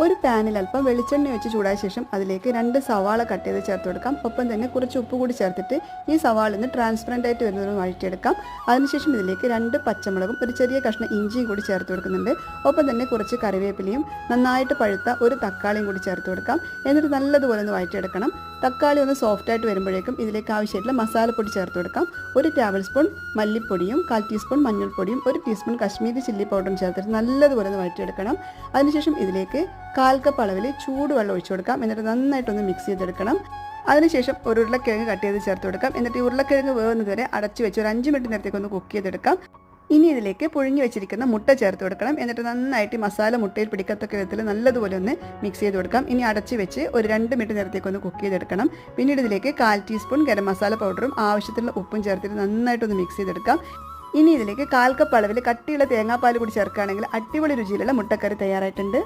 ഒരു പാനിൽ അല്പം വെളിച്ചെണ്ണ വെച്ച് ചൂടായ ശേഷം അതിലേക്ക് 2 സവാള കട്ട് ചെയ്ത് ചേർത്ത് കൊടുക്കാം. ഒപ്പം തന്നെ കുറച്ച് ഉപ്പ് കൂടി ചേർത്തിട്ട് ഈ സവാള ഒന്ന് ട്രാൻസ്പെറൻ്റ് ആയിട്ട് വരുന്നത് വഴറ്റിയെടുക്കാം. അതിനുശേഷം ഇതിലേക്ക് 2 പച്ചമുളകും ഒരു ചെറിയ കഷ്ണം ഇഞ്ചിയും കൂടി ചേർത്ത് കൊടുക്കുന്നുണ്ട്. ഒപ്പം തന്നെ കുറച്ച് കറിവേപ്പിലയും നന്നായിട്ട് പഴുത്ത ഒരു തക്കാളിയും കൂടി ചേർത്ത് കൊടുക്കാം. എന്നിട്ട് നല്ലതുപോലെ ഒന്ന് വഴറ്റിയെടുക്കണം. തക്കാളി ഒന്ന് സോഫ്റ്റ് ആയിട്ട് വരുമ്പോഴേക്കും ഇതിലേക്ക് ആവശ്യമായിട്ടുള്ള മസാലപ്പൊടി ചേർത്ത് കൊടുക്കാം. 1 ടേബിൾ സ്പൂൺ മല്ലിപ്പൊടിയും 1/4 ടീസ്പൂൺ മഞ്ഞൾപ്പൊടിയും 1 ടീസ്പൂൺ കശ്മീരി ചില്ലി പൗഡറും ചേർത്തിട്ട് നല്ലതുപോലെ ഒന്ന് വഴറ്റിയെടുക്കണം. അതിനുശേഷം ഇതിലേക്ക് 1/4 കപ്പ് അളവിൽ ചൂടുവെള്ളം ഒഴിച്ചു കൊടുക്കാം. എന്നിട്ട് നന്നായിട്ടൊന്ന് മിക്സ് ചെയ്തെടുക്കണം. അതിനുശേഷം ഒരു ഉരുളക്കിഴങ്ങ് കട്ട് ചെയ്ത് ചേർത്ത് കൊടുക്കാം. എന്നിട്ട് ഈ ഉരുളക്കിഴങ്ങ് വേവുന്നത് വരെ അടച്ചു വെച്ച് ഒരു 5 മിനിറ്റ് നേരത്തേക്ക് ഒന്ന് കുക്ക് ചെയ്തെടുക്കാം. ഇനി ഇതിലേക്ക് പുഴുങ്ങി വെച്ചിരിക്കുന്ന മുട്ട ചേർത്ത് കൊടുക്കണം. എന്നിട്ട് നന്നായിട്ട് മസാല മുട്ടയിൽ പിടിക്കത്തക്ക വിധത്തിൽ നല്ലതുപോലെ ഒന്ന് മിക്സ് ചെയ്ത് കൊടുക്കാം. ഇനി അടച്ച് വെച്ച് ഒരു 2 മിനിറ്റ് നേരത്തേക്ക് ഒന്ന് കുക്ക് ചെയ്തെടുക്കണം. പിന്നീട് ഇതിലേക്ക് 1/4 ടീസ്പൂൺ ഗരം മസാല പൗഡറും ആവശ്യത്തിനുള്ള ഉപ്പും ചേർത്തിട്ട് നന്നായിട്ടൊന്ന് മിക്സ് ചെയ്തെടുക്കാം. ഇനി ഇതിലേക്ക് 1/4 കപ്പ് അളവിൽ കട്ടിയുള്ള തേങ്ങാപ്പാൽ കൂടി ചേർക്കുകയാണെങ്കിൽ അടിപൊളി രുചിയിലുള്ള മുട്ടക്കറി തയ്യാറായിട്ടുണ്ട്.